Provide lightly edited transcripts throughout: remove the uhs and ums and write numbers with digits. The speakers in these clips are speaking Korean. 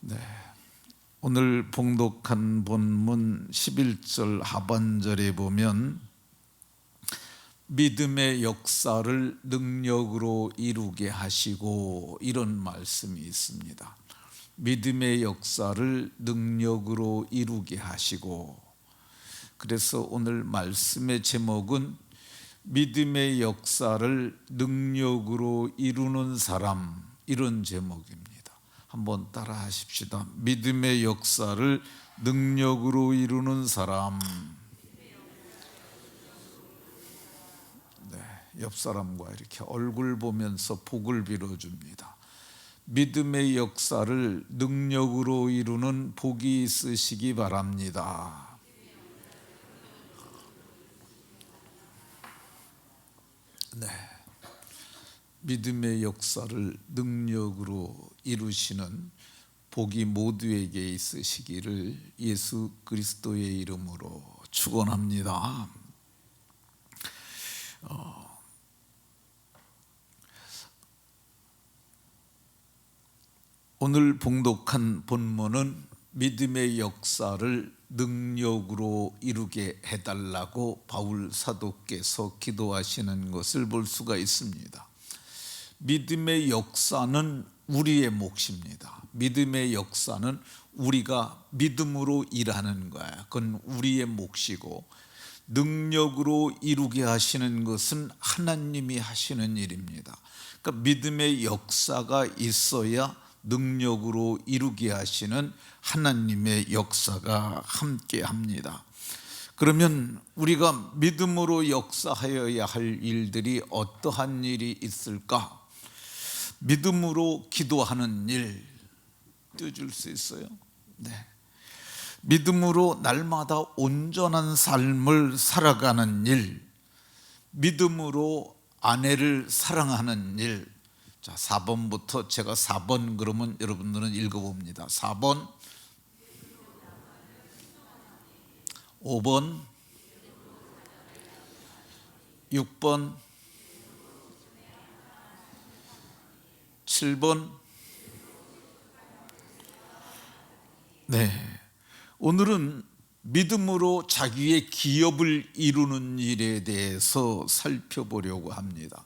네, 오늘 봉독한 본문 11절 하반절에 보면 믿음의 역사를 능력으로 이루게 하시고, 이런 말씀이 있습니다. 믿음의 역사를 능력으로 이루게 하시고. 그래서 오늘 말씀의 제목은 믿음의 역사를 능력으로 이루는 사람, 이런 제목입니다. 한번 따라 하십시다. 믿음의 역사를 능력으로 이루는 사람. 네, 옆 사람과 이렇게 얼굴 보면서 복을 빌어줍니다. 믿음의 역사를 능력으로 이루는 복이 있으시기 바랍니다. 네, 믿음의 역사를 능력으로 이루시는 복이 모두에게 있으시기를 예수 그리스도의 이름으로 축원합니다. 오늘 봉독한 본문은 믿음의 역사를 능력으로 이루게 해달라고 바울 사도께서 기도하시는 것을 볼 수가 있습니다. 믿음의 역사는 우리의 몫입니다. 믿음의 역사는 우리가 믿음으로 일하는 거야. 그건 우리의 몫이고, 능력으로 이루게 하시는 것은 하나님이 하시는 일입니다. 그러니까 믿음의 역사가 있어야 능력으로 이루게 하시는 하나님의 역사가 함께 합니다. 그러면 우리가 믿음으로 역사하여야 할 일들이 어떠한 일이 있을까? 믿음으로 기도하는 일 띄워줄 수 있어요? 네. 믿음으로 날마다 온전한 삶을 살아가는 일, 믿음으로 아내를 사랑하는 일. 자, 4번부터 제가 4번 그러면 여러분들은 읽어봅니다. 4번, 5번, 6번, 7번. 네, 오늘은 믿음으로 자기의 기업을 이루는 일에 대해서 살펴보려고 합니다.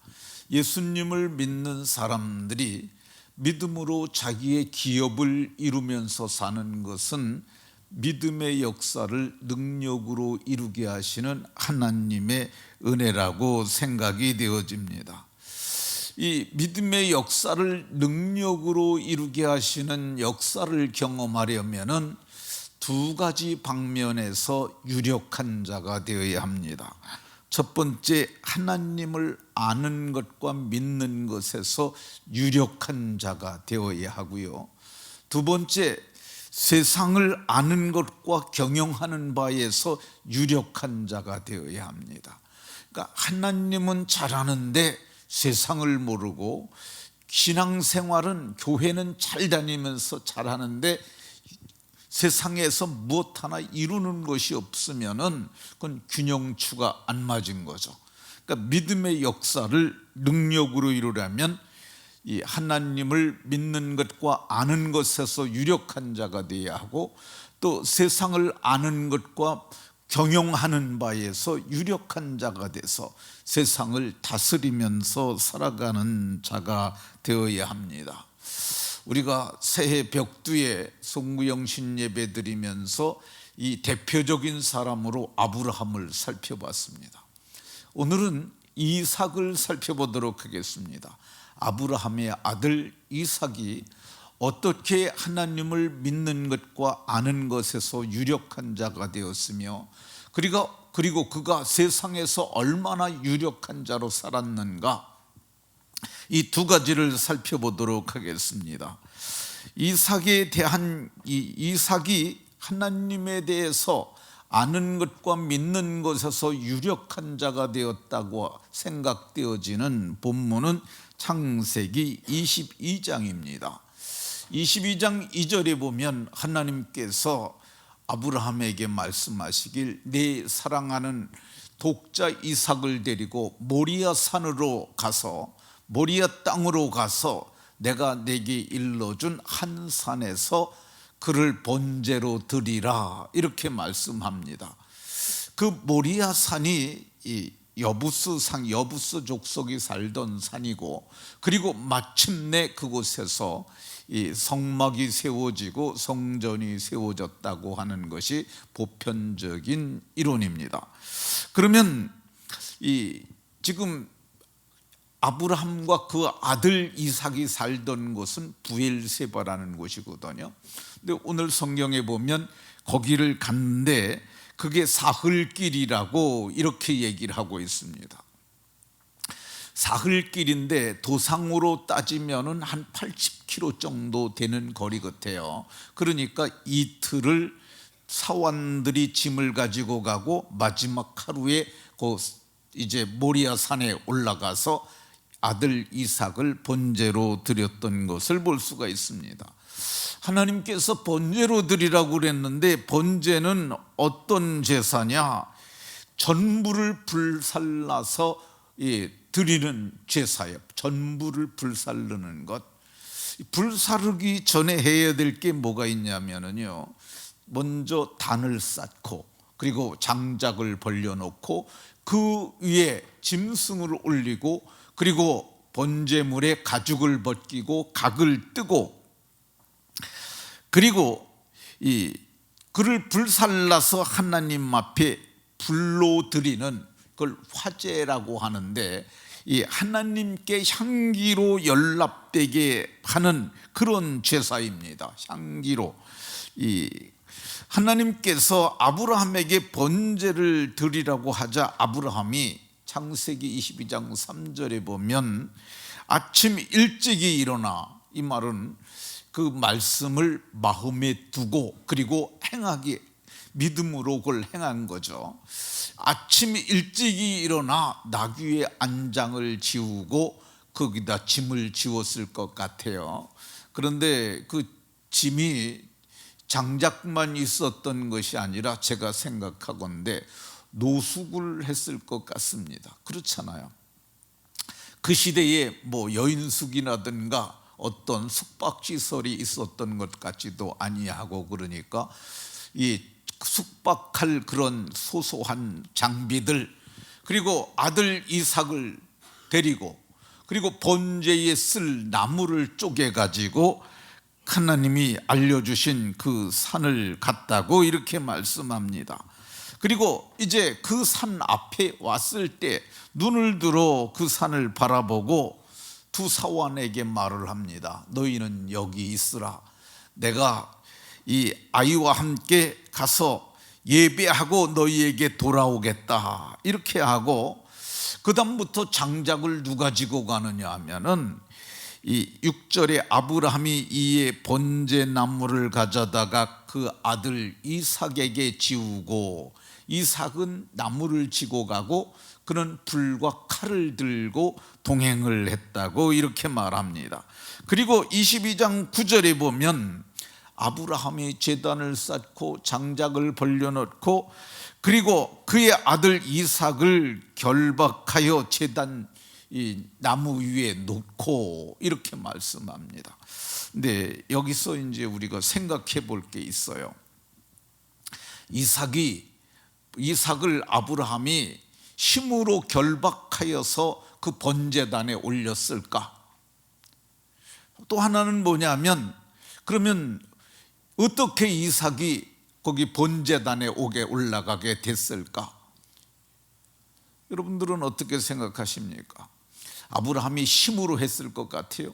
예수님을 믿는 사람들이 믿음으로 자기의 기업을 이루면서 사는 것은 믿음의 역사를 능력으로 이루게 하시는 하나님의 은혜라고 생각이 되어집니다. 이 믿음의 역사를 능력으로 이루게 하시는 역사를 경험하려면은 두 가지 방면에서 유력한 자가 되어야 합니다. 첫 번째, 하나님을 아는 것과 믿는 것에서 유력한 자가 되어야 하고요. 두 번째, 세상을 아는 것과 경영하는 바에서 유력한 자가 되어야 합니다. 그러니까 하나님은 잘 아는데 세상을 모르고, 신앙생활은 교회는 잘 다니면서 잘하는데 세상에서 무엇 하나 이루는 것이 없으면은 그건 균형추가 안 맞은 거죠. 그러니까 믿음의 역사를 능력으로 이루려면 이 하나님을 믿는 것과 아는 것에서 유력한 자가 되어야 하고, 또 세상을 아는 것과 경영하는 바에서 유력한 자가 돼서 세상을 다스리면서 살아가는 자가 되어야 합니다. 우리가 새해 벽두에 송구영신 예배 드리면서 이 대표적인 사람으로 아브라함을 살펴봤습니다. 오늘은 이삭을 살펴보도록 하겠습니다. 아브라함의 아들 이삭이 어떻게 하나님을 믿는 것과 아는 것에서 유력한 자가 되었으며, 그리고 그가 세상에서 얼마나 유력한 자로 살았는가, 이 두 가지를 살펴보도록 하겠습니다. 이삭에 대한 이삭이 하나님에 대해서 아는 것과 믿는 것에서 유력한 자가 되었다고 생각되어지는 본문은 창세기 22장입니다. 22장 2절에 보면 하나님께서 아브라함에게 말씀하시길, 내 사랑하는 독자 이삭을 데리고 모리아 산으로 가서, 모리아 땅으로 가서 내가 내게 일러준 한 산에서 그를 번제로 드리라 이렇게 말씀합니다. 그 모리아 산이 이 여부스 족속이 살던 산이고, 그리고 마침내 그곳에서 이 성막이 세워지고 성전이 세워졌다고 하는 것이 보편적인 이론입니다. 그러면 이 지금 아브라함과 그 아들 이삭이 살던 곳은 부엘세바라는 곳이거든요. 근데 오늘 성경에 보면 거기를 갔는데 그게 사흘길이라고 이렇게 얘기를 하고 있습니다. 사흘길인데 도상으로 따지면은 한 80km 정도 되는 거리 같아요. 그러니까 이틀을 사원들이 짐을 가지고 가고 마지막 하루에 그 이제 모리아 산에 올라가서 아들 이삭을 번제로 드렸던 것을 볼 수가 있습니다. 하나님께서 번제로 드리라고 그랬는데 번제는 어떤 제사냐? 전부를 불살라서 드리는 제사예요. 전부를 불살르는 것. 불사르기 전에 해야 될 게 뭐가 있냐면요, 먼저 단을 쌓고 그리고 장작을 벌려놓고 그 위에 짐승을 올리고 그리고 번제물에 가죽을 벗기고 각을 뜨고, 그리고 그를 불살라서 하나님 앞에 불로 드리는 그걸 화제라고 하는데, 이 하나님께 향기로 연락되게 하는 그런 제사입니다. 향기로. 하나님께서 아브라함에게 번제를 드리라고 하자 아브라함이 창세기 22장 3절에 보면 아침 일찍이 일어나, 이 말은 그 말씀을 마음에 두고 그리고 행하기, 믿음으로 그걸 행한 거죠. 아침 일찍이 일어나 나귀의 안장을 지우고 거기다 짐을 지웠을 것 같아요. 그런데 그 짐이 장작만 있었던 것이 아니라 제가 생각하건대 노숙을 했을 것 같습니다. 그렇잖아요. 그 시대에 뭐 여인숙이라든가 어떤 숙박시설이 있었던 것 같지도 아니하고, 그러니까 이 숙박할 그런 소소한 장비들, 그리고 아들 이삭을 데리고 그리고 번제에 쓸 나무를 쪼개 가지고 하나님이 알려주신 그 산을 갔다고 이렇게 말씀합니다. 그리고 이제 그 산 앞에 왔을 때 눈을 들어 그 산을 바라보고 두 사원에게 말을 합니다. 너희는 여기 있으라. 내가 이 아이와 함께 가서 예배하고 너희에게 돌아오겠다. 이렇게 하고, 그 다음부터 장작을 누가 지고 가느냐 하면은 이 6절에 아브라함이 이에 번제 나무를 가져다가 그 아들 이삭에게 지우고, 이삭은 나무를 지고 가고 그는 불과 칼을 들고 동행을 했다고 이렇게 말합니다. 그리고 22장 9절에 보면 아브라함이 제단을 쌓고 장작을 벌려놓고 그리고 그의 아들 이삭을 결박하여 제단 이 나무 위에 놓고 이렇게 말씀합니다. 근데 여기서 이제 우리가 생각해 볼 게 있어요. 이삭을 아브라함이 힘으로 결박하여서 그 번제단에 올렸을까? 또 하나는 뭐냐면, 그러면 어떻게 이삭이 거기 번제단에 올라가게 됐을까? 여러분들은 어떻게 생각하십니까? 아브라함이 힘으로 했을 것 같아요?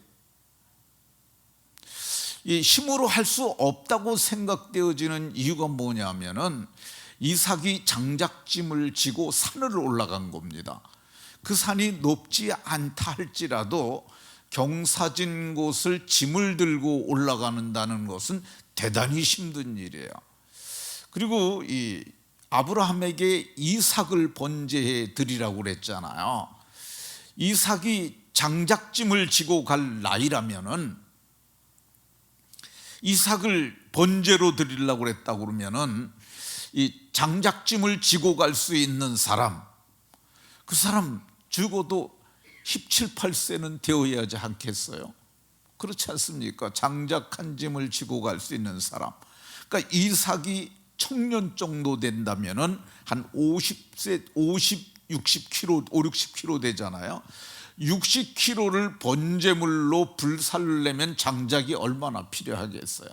이 힘으로 할 수 없다고 생각되어지는 이유가 뭐냐면은 이삭이 장작짐을 지고 산을 올라간 겁니다. 그 산이 높지 않다 할지라도 경사진 곳을 짐을 들고 올라가는다는 것은 대단히 힘든 일이에요. 그리고 이 아브라함에게 이삭을 번제해 드리라고 그랬잖아요. 이삭이 장작짐을 지고 갈 나이라면은, 이삭을 번제로 드리려고 그랬다고 그러면은 이 장작짐을 지고 갈 수 있는 사람, 그 사람 죽어도 17, 8세는 되어야 하지 않겠어요? 그렇지 않습니까? 장작한 짐을 지고 갈 수 있는 사람. 그러니까 이삭이 청년 정도 된다면은 한 50세, 60kg, 60kg 되잖아요. 60kg를 번제물로 불살려면 장작이 얼마나 필요하겠어요?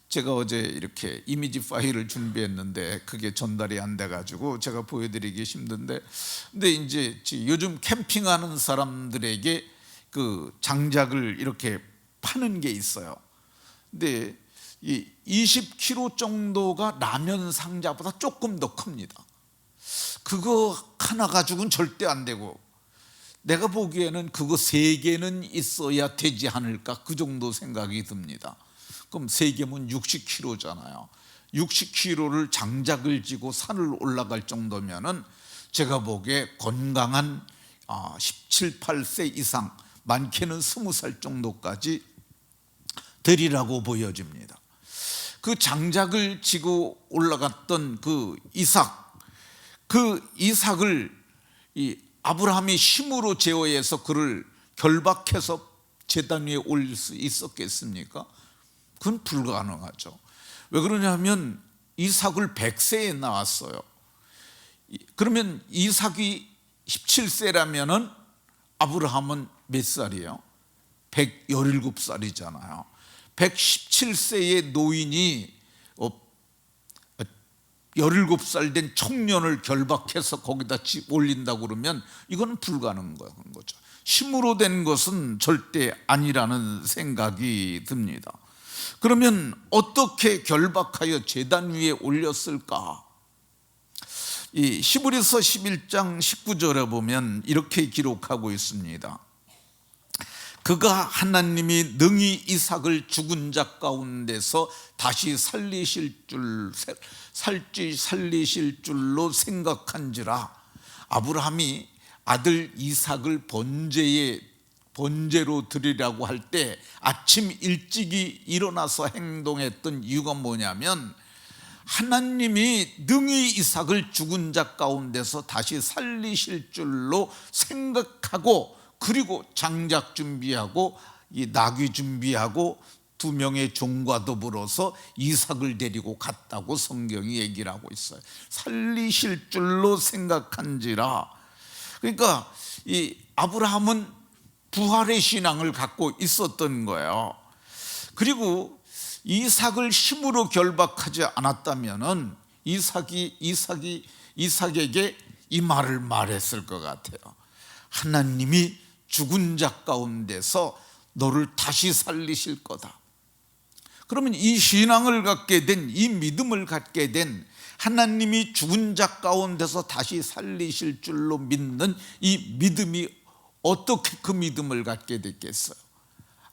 제가 어제 이렇게 이미지 파일을 준비했는데 그게 전달이 안 돼가지고 제가 보여드리기 힘든데, 근데 이제 요즘 캠핑하는 사람들에게 그 장작을 이렇게 파는 게 있어요. 근데 이 20kg 정도가 라면 상자보다 조금 더 큽니다. 그거 하나 가지고는 절대 안 되고, 내가 보기에는 그거 3개는 있어야 되지 않을까, 그 정도 생각이 듭니다. 그럼 3개면 60kg잖아요. 60kg를 장작을 지고 산을 올라갈 정도면은 제가 보기에 건강한 17, 18세 이상, 많게는 20살 정도까지 되리라고 보여집니다. 그 장작을 지고 올라갔던 그 이삭을 이 아브라함이 힘으로 제어해서 그를 결박해서 제단 위에 올릴 수 있었겠습니까? 그건 불가능하죠. 왜 그러냐면 이삭을 100세에 낳았어요. 그러면 이삭이 17세라면은 아브라함은 몇 살이에요? 117살이잖아요. 117세의 노인이 17살 된 청년을 결박해서 거기다 올린다고 그러면 이건 불가능한 거죠. 힘으로 된 것은 절대 아니라는 생각이 듭니다. 그러면 어떻게 결박하여 제단 위에 올렸을까? 이 히브리서 11장 19절에 보면 이렇게 기록하고 있습니다. 그가 하나님이 능히 이삭을 죽은 자 가운데서 다시 살리실 줄로 생각한지라. 아브라함이 아들 이삭을 번제로 드리라고 할 때 아침 일찍이 일어나서 행동했던 이유가 뭐냐면, 하나님이 능히 이삭을 죽은 자 가운데서 다시 살리실 줄로 생각하고, 그리고 장작 준비하고 이 나귀 준비하고 2명의 종과 더불어서 이삭을 데리고 갔다고 성경이 얘기를 하고 있어요. 살리실 줄로 생각한지라. 그러니까 이 아브라함은 부활의 신앙을 갖고 있었던 거예요. 그리고 이삭을 힘으로 결박하지 않았다면은 이삭에게 이 말을 말했을 것 같아요. 하나님이 죽은 자 가운데서 너를 다시 살리실 거다. 그러면 이 신앙을 갖게 된, 이 믿음을 갖게 된, 하나님이 죽은 자 가운데서 다시 살리실 줄로 믿는 이 믿음이 어떻게 그 믿음을 갖게 됐겠어요?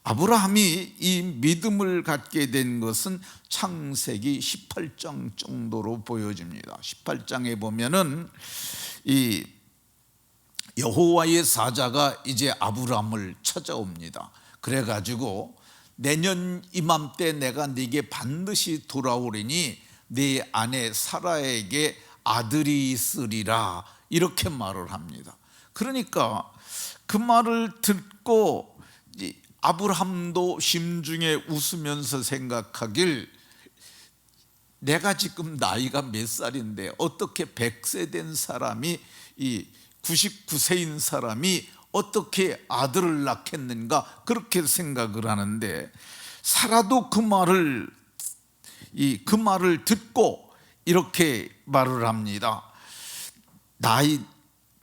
아브라함이 이 믿음을 갖게 된 것은 창세기 18장 정도로 보여집니다. 18장에 보면은 이 여호와의 사자가 이제 아브라함을 찾아옵니다. 그래가지고 내년 이맘때 내가 네게 반드시 돌아오리니 네 아내 사라에게 아들이 있으리라, 이렇게 말을 합니다. 그러니까 그 말을 듣고 아브라함도 심중에 웃으면서 생각하길, 내가 지금 나이가 몇 살인데 어떻게 100세 된 사람이, 이 99세인 사람이 어떻게 아들을 낳겠는가, 그렇게 생각을 하는데, 사라도 그 말을 듣고 이렇게 말을 합니다.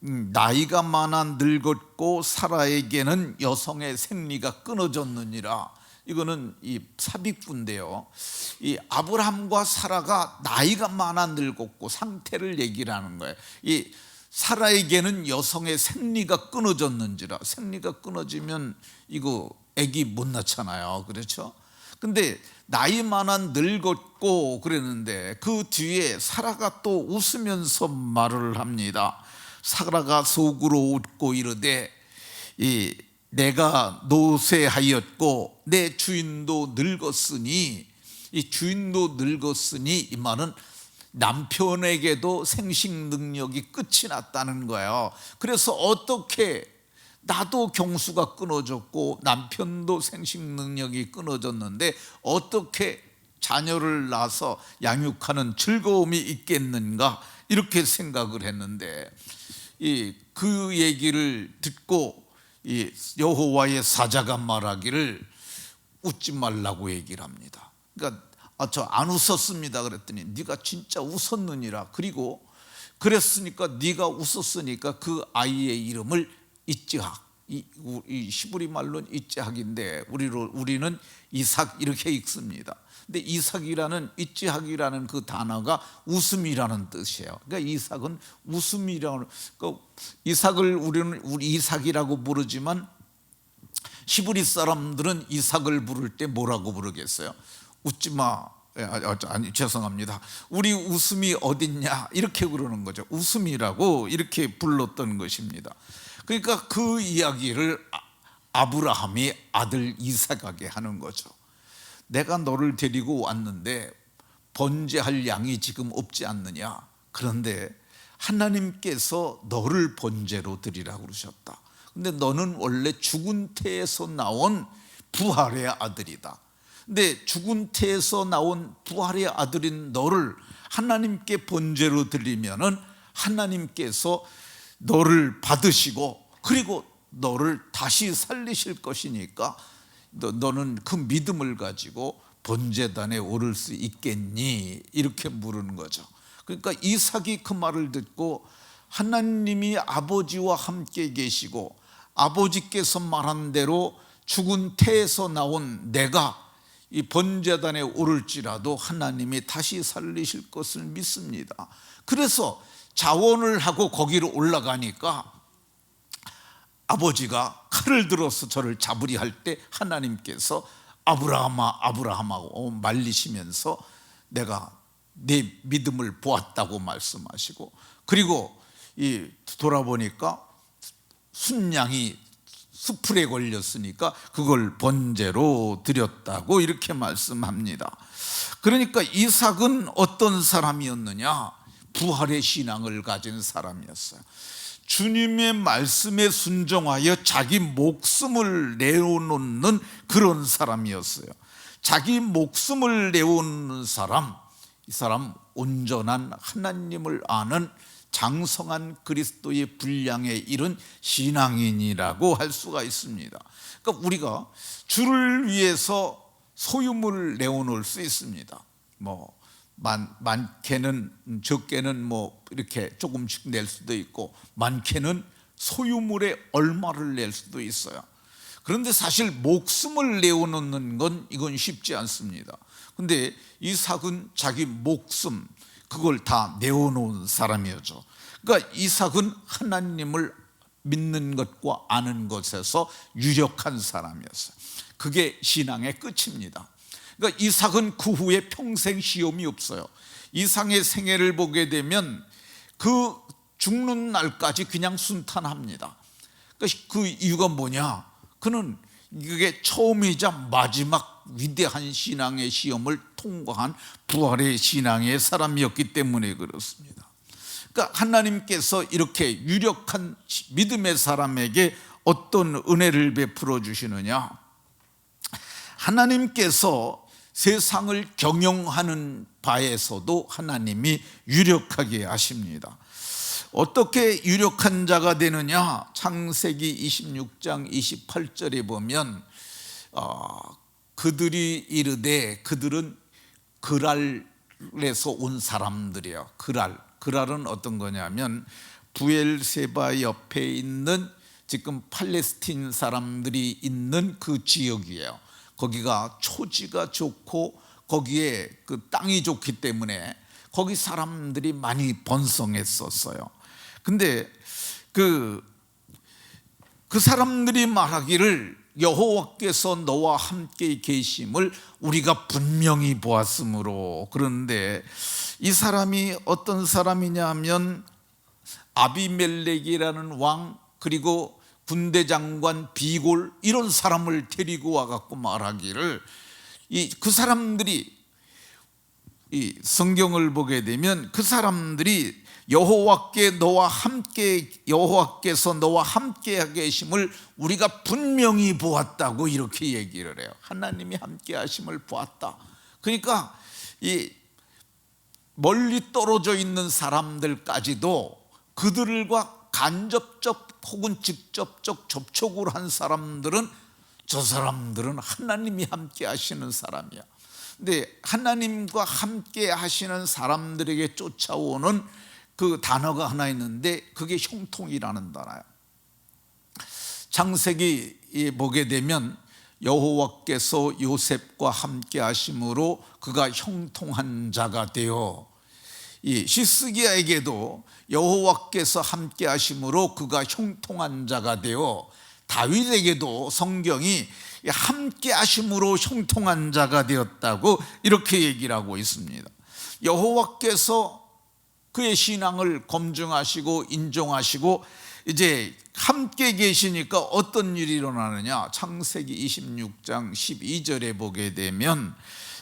나이가 많아 늙었고 사라에게는 여성의 생리가 끊어졌느니라. 이거는 이 삽입구인데요, 이 아브라함과 사라가 나이가 많아 늙었고 상태를 얘기를 하는 거예요. 이 사라에게는 여성의 생리가 끊어졌는지라. 생리가 끊어지면 이거 아기 못 낳잖아요, 그렇죠? 근데 나이 많아 늙었고 그랬는데 그 뒤에 사라가 또 웃으면서 말을 합니다. 사라가 속으로 웃고 이르되, 내가 노쇠하였고 내 주인도 늙었으니, 이 주인도 늙었으니 이 말은 남편에게도 생식 능력이 끝이 났다는 거예요. 그래서 어떻게 나도 경수가 끊어졌고 남편도 생식 능력이 끊어졌는데 어떻게 자녀를 낳아서 양육하는 즐거움이 있겠는가, 이렇게 생각을 했는데 그 얘기를 듣고 여호와의 사자가 말하기를 웃지 말라고 얘기를 합니다. 그러니까 저 안 웃었습니다 그랬더니 네가 진짜 웃었느니라. 그리고 그랬으니까 네가 웃었으니까 그 아이의 이름을 이츠학, 이 히브리 말로는 이츠학인데 우리는 이삭 이렇게 읽습니다. 근데 이삭이라는, 이츠학이라는 그 단어가 웃음이라는 뜻이에요. 그러니까 이삭은 웃음이라는, 그러니까 이삭을 우리는 이삭이라고 부르지만 히브리 사람들은 이삭을 부를 때 뭐라고 부르겠어요? 웃지 마. 아니 죄송합니다. 우리 웃음이 어딨냐 이렇게 그러는 거죠. 웃음이라고 이렇게 불렀던 것입니다. 그러니까 그 이야기를 아브라함이 아들 이삭에게 하는 거죠. 내가 너를 데리고 왔는데 번제할 양이 지금 없지 않느냐. 그런데 하나님께서 너를 번제로 드리라고 그러셨다. 근데 너는 원래 죽은 태에서 나온 부활의 아들이다. 근데 죽은 태에서 나온 부활의 아들인 너를 하나님께 번제로 드리면은 하나님께서 너를 받으시고 그리고 너를 다시 살리실 것이니까 너는 그 믿음을 가지고 번제단에 오를 수 있겠니? 이렇게 물은 거죠. 그러니까 이삭이 그 말을 듣고 하나님이 아버지와 함께 계시고 아버지께서 말한 대로 죽은 태에서 나온 내가 이 번제단에 오를지라도 하나님이 다시 살리실 것을 믿습니다. 그래서 자원을 하고 거기로 올라가니까 아버지가 칼을 들어서 저를 잡으리 할 때 하나님께서 아브라함아 아브라함하고 말리시면서 내가 내 믿음을 보았다고 말씀하시고, 그리고 돌아보니까 순양이 수풀에 걸렸으니까 그걸 번제로 드렸다고 이렇게 말씀합니다. 그러니까 이삭은 어떤 사람이었느냐? 부활의 신앙을 가진 사람이었어요. 주님의 말씀에 순종하여 자기 목숨을 내어놓는 그런 사람이었어요. 자기 목숨을 내어놓는 사람, 이 사람 온전한 하나님을 아는 장성한 그리스도의 분량에 이른 신앙인이라고 할 수가 있습니다. 그러니까 우리가 주를 위해서 소유물을 내어놓을 수 있습니다. 많게는, 적게는 이렇게 조금씩 낼 수도 있고, 많게는 소유물에 얼마를 낼 수도 있어요. 그런데 사실 목숨을 내어놓는 건 이건 쉽지 않습니다. 근데 이삭은 자기 목숨 그걸 다 내어놓은 사람이었죠. 그러니까 이삭은 하나님을 믿는 것과 아는 것에서 유력한 사람이었어요. 그게 신앙의 끝입니다. 그러니까 이삭은 그 후에 평생 시험이 없어요. 이삭의 생애를 보게 되면 그 죽는 날까지 그냥 순탄합니다. 그러니까 그 이유가 뭐냐? 그는 이게 처음이자 마지막 위대한 신앙의 시험을 통과한 부활의 신앙의 사람이었기 때문에 그렇습니다. 그러니까 하나님께서 이렇게 유력한 믿음의 사람에게 어떤 은혜를 베풀어 주시느냐? 하나님께서 세상을 경영하는 바에서도 하나님이 유력하게 하십니다. 어떻게 유력한 자가 되느냐? 창세기 26장 28절에 보면 그들이 이르되, 그들은 그랄에서 온 사람들이에요. 그랄은 어떤 거냐면 부엘세바 옆에 있는 지금 팔레스틴 사람들이 있는 그 지역이에요. 거기가 초지가 좋고 거기에 그 땅이 좋기 때문에 거기 사람들이 많이 번성했었어요. 근데 그 사람들이 말하기를 여호와께서 너와 함께 계심을 우리가 분명히 보았으므로. 그런데 이 사람이 어떤 사람이냐 하면 아비멜렉이라는 왕, 그리고 군대 장관 비골, 이런 사람을 데리고 와갖고 말하기를 그 사람들이 이 성경을 보게 되면 그 사람들이 여호와께서 너와 함께 계심을 우리가 분명히 보았다고 이렇게 얘기를 해요. 하나님이 함께 하심을 보았다. 그러니까 이 멀리 떨어져 있는 사람들까지도 그들과 간접적 혹은 직접적 접촉을 한 사람들은 저 사람들은 하나님이 함께 하시는 사람이야. 근데 하나님과 함께 하시는 사람들에게 쫓아오는 그 단어가 하나 있는데 그게 형통이라는 단어예요. 창세기 보게 되면 여호와께서 요셉과 함께 하심으로 그가 형통한 자가 되어, 이 시스기야에게도 여호와께서 함께 하심으로 그가 형통한 자가 되어, 다윗에게도 성경이 함께 하심으로 형통한 자가 되었다고 이렇게 얘기를 하고 있습니다. 여호와께서 그의 신앙을 검증하시고 인정하시고 이제 함께 계시니까 어떤 일이 일어나느냐. 창세기 26장 12절에 보게 되면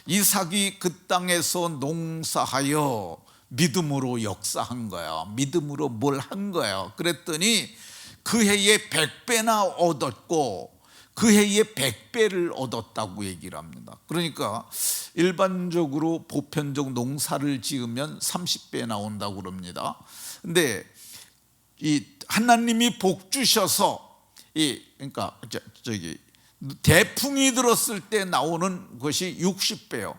이삭이 그 땅에서 농사하여 믿음으로 역사한 거예요. 믿음으로 뭘 한 거예요. 그랬더니 그 해에 100배나 얻었고 그 해에 100배를 얻었다고 얘기를 합니다. 그러니까 일반적으로 보편적 농사를 지으면 30배 나온다고 그럽니다. 근데 이 하나님이 복 주셔서 그러니까 대풍이 들었을 때 나오는 것이 60배요.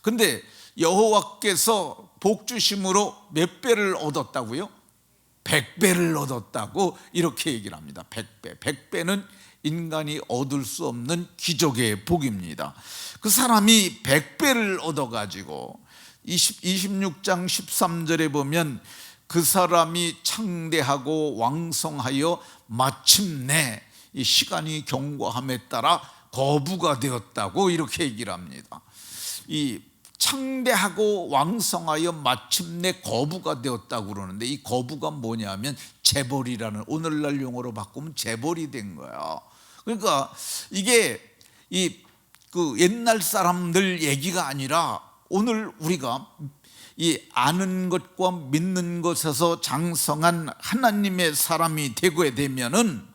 근데 여호와께서 복 주심으로 몇 배를 얻었다고요? 100배를 얻었다고 이렇게 얘기를 합니다. 100배. 100배는 인간이 얻을 수 없는 기적의 복입니다. 그 사람이 100배를 얻어가지고 26장 13절에 보면 그 사람이 창대하고 왕성하여 마침내 이 시간이 경과함에 따라 거부가 되었다고 이렇게 얘기를 합니다. 이 창대하고 왕성하여 마침내 거부가 되었다고 그러는데 이 거부가 뭐냐면 재벌이라는, 오늘날 용어로 바꾸면 재벌이 된 거야. 그러니까 이게 그 옛날 사람들 얘기가 아니라 오늘 우리가 이 아는 것과 믿는 것에서 장성한 하나님의 사람이 되게 되면은,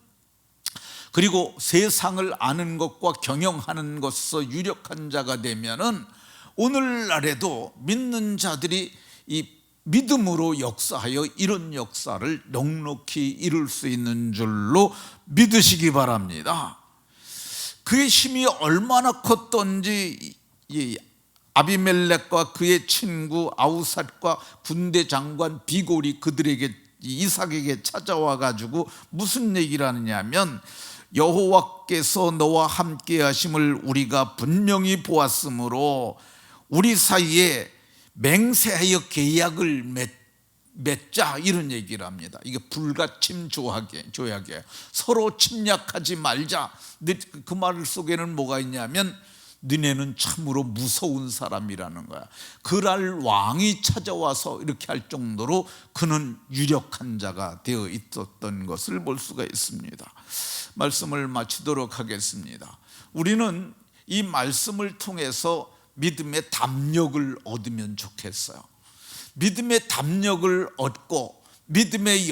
그리고 세상을 아는 것과 경영하는 것에서 유력한 자가 되면은 오늘날에도 믿는 자들이 이 믿음으로 역사하여 이런 역사를 넉넉히 이룰 수 있는 줄로 믿으시기 바랍니다. 그의 힘이 얼마나 컸던지 이 아비멜렉과 그의 친구 아우삿과 군대 장관 비골이 그들에게, 이삭에게 찾아와 가지고 무슨 얘기를 하느냐면 여호와께서 너와 함께 하심을 우리가 분명히 보았으므로 우리 사이에 맹세하여 계약을 맺자, 이런 얘기를 합니다. 이게 불가침 조약이에요. 서로 침략하지 말자. 그 말 속에는 뭐가 있냐면 너네는 참으로 무서운 사람이라는 거야. 그날 왕이 찾아와서 이렇게 할 정도로 그는 유력한 자가 되어 있었던 것을 볼 수가 있습니다. 말씀을 마치도록 하겠습니다. 우리는 이 말씀을 통해서 믿음의 담력을 얻으면 좋겠어요. 믿음의 담력을 얻고 믿음의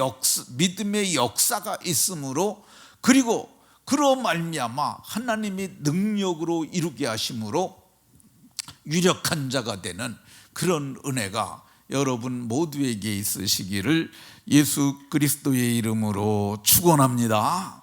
역사가 있으므로, 그리고 그로 말미암아 하나님이 능력으로 이루게 하심으로 유력한 자가 되는 그런 은혜가 여러분 모두에게 있으시기를 예수 그리스도의 이름으로 축원합니다.